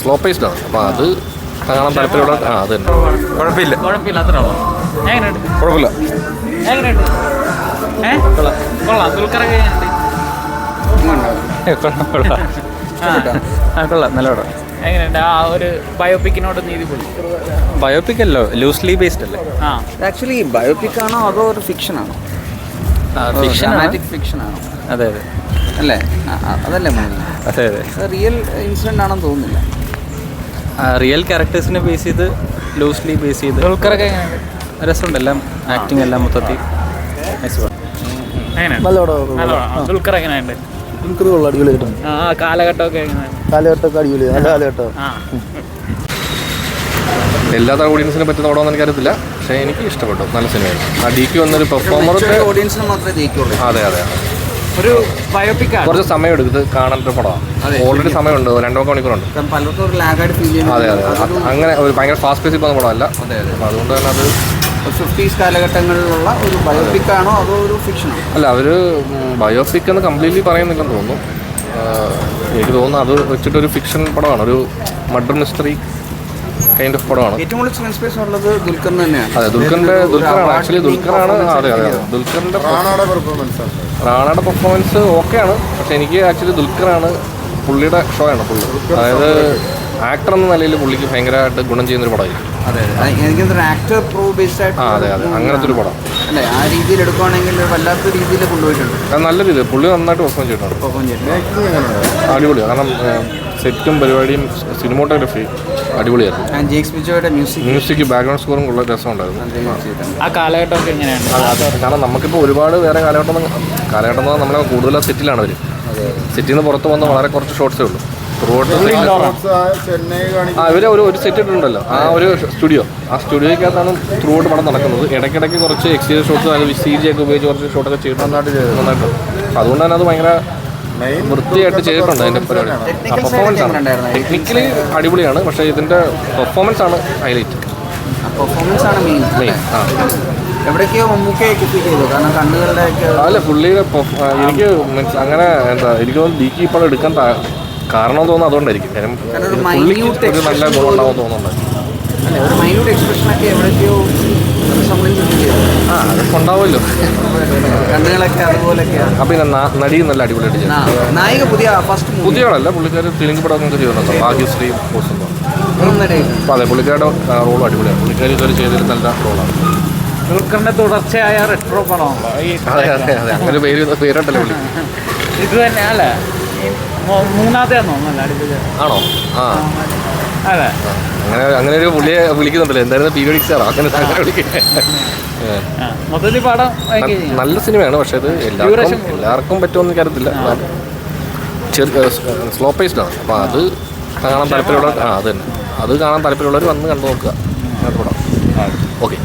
Slow paced ആണ്. അപ്പോൾ അത് കാണാൻ താല്പര്യമുള്ള അത് തന്നെ. കുഴപ്പമില്ല അത്ര കുഴപ്പമില്ല. കൊള്ളാം. ദുൽഖറൊക്കെ കൊള്ളാം, നല്ല പടം. എങ്ങനെയുണ്ട് ആ ഒരു ബയോപിക്കിനോട് നീതി പോയി? ബയോപിക് അല്ലോ, ലൂസ്ലി ബേസ്ഡ് അല്ലേ? ആക്ച്വലി ബയോപിക് ആണോ അതോ ഒരു ഫിക്ഷൻ ആണോ? ഫിക്ഷൻ ആണോ? അതെ അതെ അല്ലേ? അതല്ലേ മൂവി? അതെ അതെ. റിയൽ ഇൻസിഡന്റ് ആണെന്ന് തോന്നുന്നില്ല. റിയൽ ക്യാരക്ടേഴ്സിനെ ബേസ് ചെയ്ത് ലൂസ്ലി ബേസ് ചെയ്ത് ദുൽഖറൊക്കെ എങ്ങനെയുണ്ട്? രസമുണ്ട്, എല്ലാം ആക്ടിങ് എല്ലാം മൊത്തത്തിൽ ദുൽഖർ എങ്ങനെയുണ്ട്? അടിപൊളിയായിട്ടുണ്ട്. ആ കാലഘട്ടമൊക്കെ എങ്ങനെയാണ്? കാലഘട്ടമൊക്കെ അടിപൊളി, നല്ല കാലഘട്ടം. എല്ലാ ഓഡിയൻസിനെ പറ്റുന്ന പടമൊന്നും എനിക്കറിയത്തില്ല, പക്ഷേ എനിക്ക് ഇഷ്ടപ്പെട്ടു. നല്ല സിനിമയാണ്. ആ DQ വന്നൊരു പെർഫോമർ ഓഡിയൻസിന് മാത്രമേ ജയിക്കുള്ളൂ. അതെ അതെ. ഒരു ബയോപിക് കുറച്ച് സമയം എടുത്ത് കാണാൻ ഒരു പടമാണ്. ഓൾറെഡി സമയമുണ്ട്, 2 മണിക്കൂറുണ്ട്. പലർക്കും ഒരു ലാഗായിട്ട് ഫീൽ ചെയ്യുന്നു. അതെ അതെ. അങ്ങനെ ഒരു ഭയങ്കര ഫാസ്റ്റ് പേസിൽ പോകുന്ന പടമല്ല. അപ്പോൾ അതുകൊണ്ട് തന്നെ അത് 50s കാലഘട്ടങ്ങളിലുള്ള ഒരു ബയോപിക് ആണോ അതോ ഒരു ഫിക്ഷനോ? അല്ല, അവർ ബയോപിക് എന്ന് കംപ്ലീറ്റ്ലി പറയുന്നില്ലെന്ന് തോന്നുന്നു. എനിക്ക് തോന്നുന്നു അത് വെച്ചിട്ടൊരു ഫിക്ഷൻ പടമാണ്, ഒരു മർഡർ മിസ്റ്ററി കൈൻഡ് ഓഫ് പടമാണ്. ഏറ്റവും കൂടുതൽ സ്ക്രീൻ സ്പേസ് ഉള്ളത് ദുൽഖറിന് തന്നെയാണ്. അതെ, ദുൽഖറാണ് ആക്ച്വലി. ദുൽഖറാണ്. അതെ അതെ. ദുൽഖറിൻ്റെ റാണയുടെ പെർഫോമൻസ് ഓക്കെയാണ്, പക്ഷെ എനിക്ക് ആക്ച്വലി ദുൽഖറാണ്, പുള്ളിയുടെ ഷോ ആണ് പുള്ളി. അതായത് ആക്ടർ എന്ന നിലയിൽ പുള്ളിക്ക് ഭയങ്കരമായിട്ട് ഗുണം ചെയ്യുന്നൊരു പടമായിരിക്കും. അതെ അതെ. എനിക്കൊരു ആക്ടർ പ്രോ ബേസ്ഡ് ആയിട്ട്. അതെ അതെ, അങ്ങനത്തെ ഒരു പടം അല്ലേ? ആ രീതിയിൽ എടുക്കുവാണെങ്കിൽ വല്ലാത്ത രീതിയിൽ കൊണ്ടുപോയിട്ടുണ്ട്. അത് നല്ല രീതിയിൽ പുള്ളി നന്നായിട്ട് പെർഫോം ചെയ്തിട്ടുണ്ട്. അടിപൊളിയാണ്. കാരണം സെറ്റും പരിപാടിയും സിനിമോട്ടോഗ്രഫി അടിപൊളിയായിരുന്നു. മ്യൂസിക് ബാക്ക്ഗ്രൗണ്ട് സ്കോറും ഉള്ള രസമുണ്ടായിരുന്നു. ആ കാലഘട്ടമൊക്കെ എങ്ങനെയാണ്? കാരണം നമുക്കിപ്പോൾ ഒരുപാട് വേറെ കാലഘട്ടം നമ്മളെ കൂടുതൽ സെറ്റിലാണ് അവർ. സെറ്റിൽ നിന്ന് പുറത്ത് വന്ന് വളരെ കുറച്ച് ഷോട്ട്സേ ഉള്ളൂ. ഇവർ ഒരു സെറ്റ് ഇട്ടിട്ടുണ്ടല്ലോ, ആ ഒരു സ്റ്റുഡിയോ. ആ സ്റ്റുഡിയോയ്ക്കകത്താണ് ത്രൂ ഔട്ട് പടം നടക്കുന്നത്. ഇടയ്ക്കിടയ്ക്ക് കുറച്ച് എക്സ്റ്റീരിയർ ഷോട്ട്സ്, അത് CG ഒക്കെ ഉപയോഗിച്ച് കുറച്ച് ഷോട്ടൊക്കെ ചെയ്ത് നന്നായിട്ട്. അതുകൊണ്ട് തന്നെ അത് ഭയങ്കര വൃത്തിയായിട്ട് ചെയ്തിട്ടുണ്ട് അതിൻ്റെ പരിപാടി. പെർഫോമൻസ് ആണ് ടെക്നിക്കലി അടിപൊളിയാണ്, പക്ഷേ ഇതിൻ്റെ പെർഫോമൻസ് ആണ് ഹൈലൈറ്റ്. മെയിൻ. എവിടേക്കോ മമ്മൂക്കയൊക്കെ ചെയ്തു, കാരണം കണ്ണുകളുടെ അല്ല പുള്ളിയുടെ എനിക്ക് മീൻസ് അങ്ങനെ എന്താ എനിക്ക് തോന്നുന്നു DQ ഇപ്പോൾ എടുക്കാൻ കാരണം തോന്നുന്നു അതുകൊണ്ടായിരിക്കും. പുള്ളിക്ക് ഒരു നല്ല ഗുണമുണ്ടാവും തോന്നുന്നുണ്ട്. അതൊക്കെ ഉണ്ടാവുമല്ലോ. കണ്ണുകളൊക്കെ അതുപോലെയൊക്കെയാണ്. അപ്പം പിന്നെ നടിയും നല്ല അടിപൊളിയായിട്ട് ചെയ്യും. നായിക പുതിയ ആളല്ല, പുള്ളിക്കാർ തെലുങ്ക് പടമൊക്കെ ചെയ്യുന്നുണ്ടോ, ഭാഗ്യശ്രീ പോസ്റ്റ്. അതെ, പുള്ളിക്കാരുടെ റോളും അടിപൊളിയാണ്. പുള്ളിക്കാർ ഇതുവരെ ചെയ്തൊരു നല്ല റോളാണ്. ദുൽഖറിന്റെ തുടർച്ചയായ റെട്രോ പടമാണല്ലോ. അതെ അതെ അതെ, അങ്ങനെ പേരുണ്ടല്ലോ പുള്ളി. ഇത് തന്നെ അല്ലേ? മൂന്നാമത്തെ ആണോ? ആണോ? ആ അതെ. അങ്ങനെ ഒരു പുള്ളിയെ വിളിക്കുന്നുണ്ടല്ലോ, എന്തായിരുന്നു പീരിയോഡിക് സാറോ അങ്ങനെ മൊത്തത്തിൽ പടം നല്ല സിനിമയാണ്. പക്ഷെ അത് എല്ലാവർക്കും പറ്റുമെന്ന് എനിക്കറിയത്തില്ല. സ്ലോ പേസ്ഡ് ആണ്. അപ്പോൾ അത് കാണാൻ താല്പര്യമുള്ളവർ അത് തന്നെ, അത് കാണാൻ താല്പര്യമുള്ളവർ വന്ന് കണ്ടു നോക്കുക. ഓക്കെ.